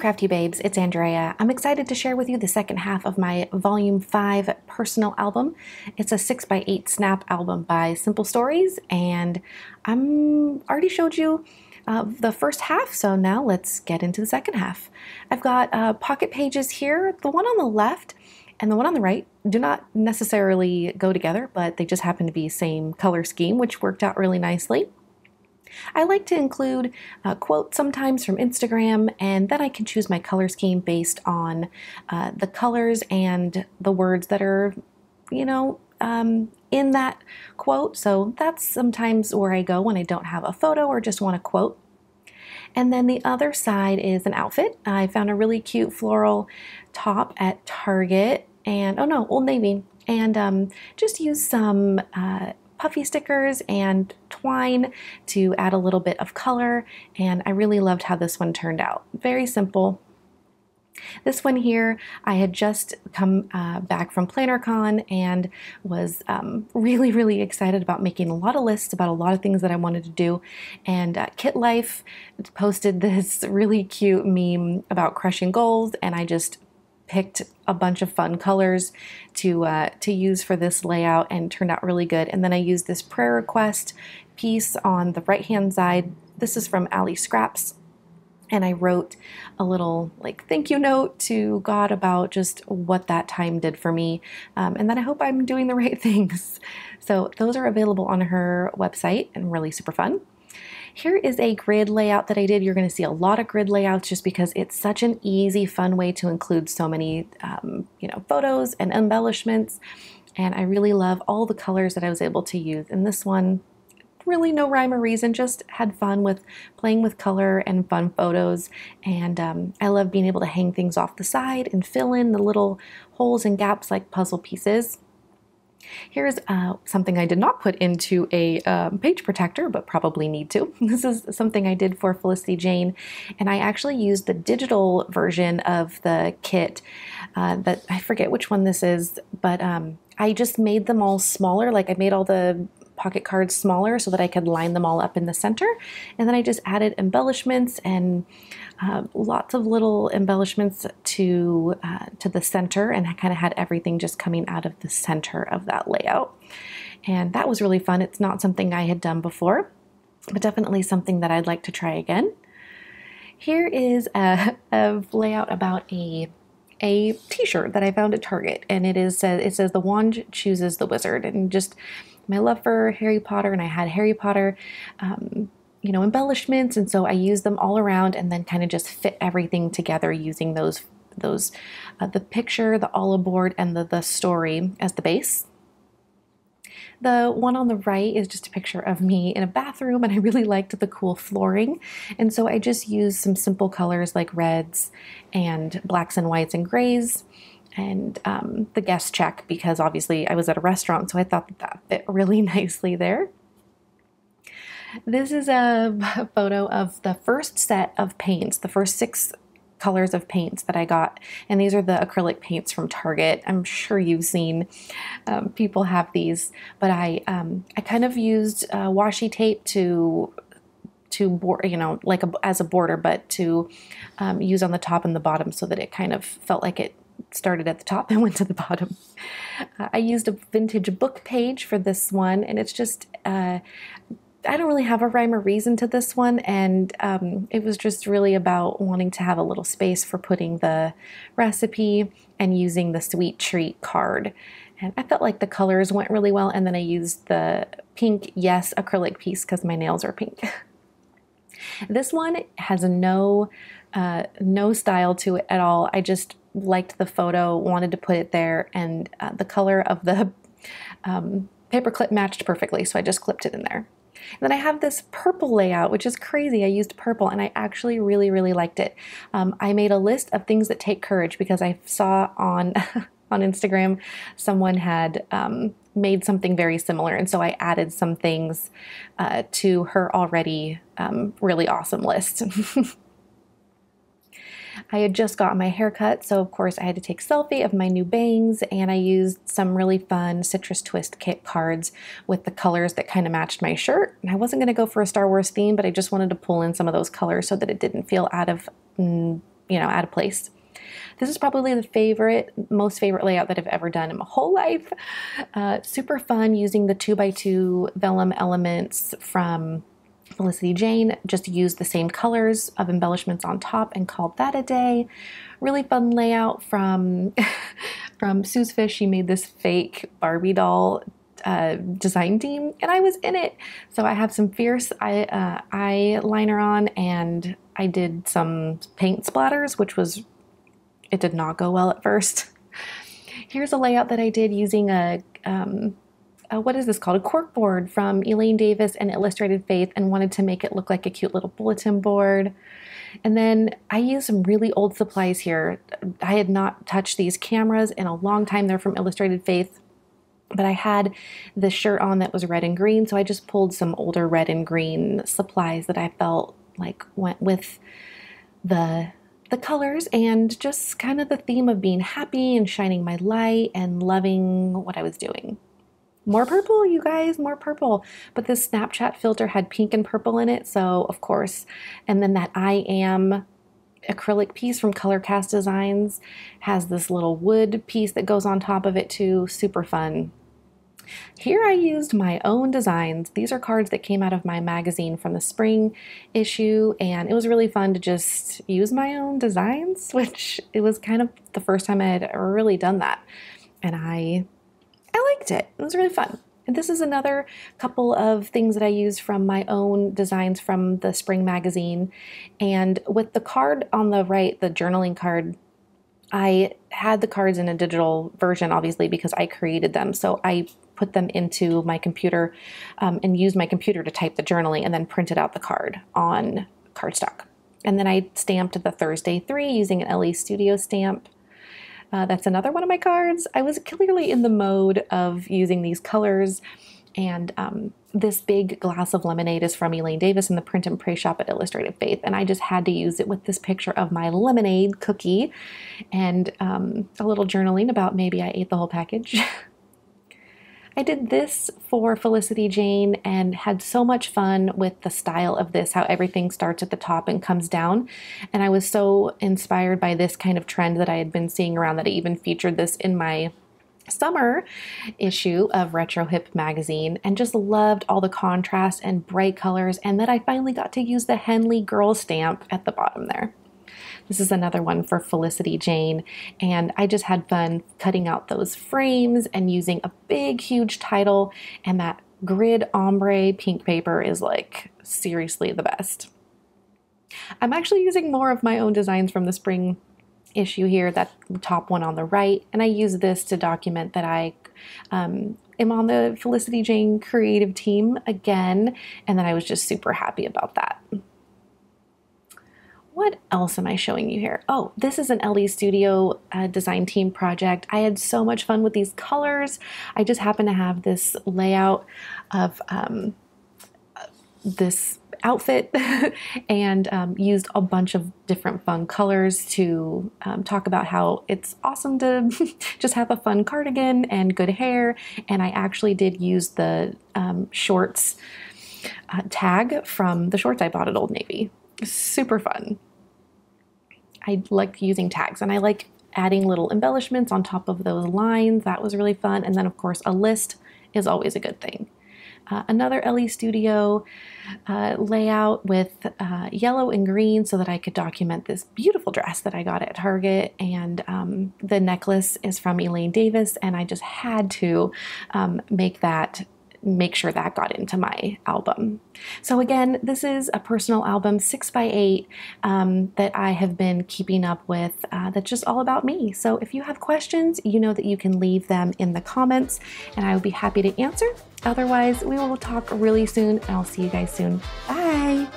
crafty babes, it's Andrea. I'm excited to share with you the second half of my Volume 5 personal album. It's a 6x8 snap album by Simple Stories, and I'm already showed you the first half, so now let's get into the second half. I've got pocket pages here. The one on the left and the one on the right do not necessarily go together, but they just happen to be same color scheme, which worked out really nicely. I like to include quotes sometimes from Instagram, and then I can choose my color scheme based on the colors and the words that are, in that quote. So that's sometimes where I go when I don't have a photo or just want a quote. And then the other side is an outfit. I found a really cute floral top at Target and, Old Navy, and just use some puffy stickers and twine to add a little bit of color, and I really loved how this one turned out. Very simple. This one here, I had just come back from PlannerCon and was really excited about making a lot of lists about a lot of things that I wanted to do. And Kit Life posted this really cute meme about crushing goals, and I just picked a bunch of fun colors to use for this layout, and turned out really good. And then I used this prayer request piece on the right hand side. This is from Ali Scraps, and I wrote a little thank you note to God about just what that time did for me, and that I hope I'm doing the right things. So those are available on her website and really super fun. Here is a grid layout that I did. You're going to see a lot of grid layouts just because it's such an easy, fun way to include so many, photos and embellishments. And I really love all the colors that I was able to use in this one. Really no rhyme or reason, just had fun with playing with color and fun photos. And I love being able to hang things off the side and fill in the little holes and gaps like puzzle pieces. Here's something I did not put into a page protector, but probably need to. This is something I did for Felicity Jane, and I actually used the digital version of the kit that I forget which one this is, but I just made them all smaller. I made all the pocket cards smaller so that I could line them all up in the center, and then I just added embellishments and lots of little embellishments to the center, and I kind of had everything just coming out of the center of that layout. And that was really fun. It's not something I had done before, but definitely something that I'd like to try again. Here is a layout about a t-shirt that I found at Target, and it says the wand chooses the wizard, and just my love for Harry Potter, and I had Harry Potter embellishments, and so I used them all around and then kind of just fit everything together using those the picture, the olive board, and the story as the base. The one on the right is just a picture of me in a bathroom, and I really liked the cool flooring, and so I just used some simple colors like reds and blacks and whites and grays, and the guest check, because obviously I was at a restaurant, so I thought that fit really nicely there. This is a photo of the first set of paints, the first 6 colors of paints that I got, and these are the acrylic paints from Target. I'm sure you've seen people have these, but I kind of used washi tape to board, as a border, but to use on the top and the bottom so that it kind of felt like it started at the top and went to the bottom. I used a vintage book page for this one, and it's just I don't really have a rhyme or reason to this one, and it was just really about wanting to have a little space for putting the recipe and using the sweet treat card. And I felt like the colors went really well, and then I used the pink Yes acrylic piece because my nails are pink. This one has no style to it at all. I just liked the photo, wanted to put it there, and the color of the paper clip matched perfectly, so I just clipped it in there. And then I have this purple layout, which is crazy. I used purple, and I actually really liked it. I made a list of things that take courage because I saw on on Instagram someone had made something very similar, and so I added some things to her already really awesome list. I had just got my hair cut, so of course I had to take a selfie of my new bangs, and I used some really fun Citrus Twist kit cards with the colors that kind of matched my shirt. And I wasn't going to go for a Star Wars theme, but I just wanted to pull in some of those colors so that it didn't feel out of out of place. This is probably the most favorite layout that I've ever done in my whole life. Super fun using the 2x2 vellum elements from Felicity Jane. Just used the same colors of embellishments on top and called that a day. Really fun layout from Sue's Fish. She made this fake Barbie doll design team, and I was in it. So I have some fierce eyeliner on, and I did some paint splatters, it did not go well at first. Here's a layout that I did using what is this called? A cork board from Elaine Davis and Illustrated Faith, and wanted to make it look like a cute little bulletin board. And then I used some really old supplies here. I had not touched these cameras in a long time. They're from Illustrated Faith, but I had this shirt on that was red and green, so I just pulled some older red and green supplies that I felt like went with the colors and just kind of the theme of being happy and shining my light and loving what I was doing. More purple, you guys, more purple. But this Snapchat filter had pink and purple in it, so of course. And then that I Am acrylic piece from Color Cast Designs has this little wood piece that goes on top of it too. Super fun. Here I used my own designs. These are cards that came out of my magazine from the spring issue, and it was really fun to just use my own designs, which it was kind of the first time I had ever really done that. And I liked it. It was really fun. And this is another couple of things that I used from my own designs from the spring magazine. And with the card on the right, the journaling card, I had the cards in a digital version, obviously, because I created them. So I put them into my computer and used my computer to type the journaling and then printed out the card on cardstock. And then I stamped the Thursday 3 using an LE Studio stamp. That's another one of my cards. I was clearly in the mode of using these colors, and this big glass of lemonade is from Elaine Davis in the Print and Pray shop at Illustrated Faith, and I just had to use it with this picture of my lemonade cookie and a little journaling about maybe I ate the whole package. I did this for Felicity Jane and had so much fun with the style of this, how everything starts at the top and comes down. And I was so inspired by this kind of trend that I had been seeing around that I even featured this in my summer issue of Retro Hip magazine, and just loved all the contrast and bright colors, and that I finally got to use the Henley Girl stamp at the bottom there. This is another one for Felicity Jane, and I just had fun cutting out those frames and using a big, huge title, and that grid ombre pink paper is like seriously the best. I'm actually using more of my own designs from the spring issue here, that top one on the right, and I use this to document that I am on the Felicity Jane creative team again, and then I was just super happy about that. What else am I showing you here? Oh, this is an LE Studio design team project. I had so much fun with these colors. I just happen to have this layout of this outfit and used a bunch of different fun colors to talk about how it's awesome to just have a fun cardigan and good hair. And I actually did use the shorts tag from the shorts I bought at Old Navy. Super fun. I like using tags, and I like adding little embellishments on top of those lines. That was really fun. And then of course a list is always a good thing. Another LE Studio layout with yellow and green so that I could document this beautiful dress that I got at Target, and the necklace is from Elaine Davis, and I just had to make sure that got into my album. So again, this is a personal album, 6x8, that I have been keeping up with, that's just all about me. So if you have questions, you know that you can leave them in the comments, and I would be happy to answer. Otherwise, we will talk really soon, and I'll see you guys soon. Bye!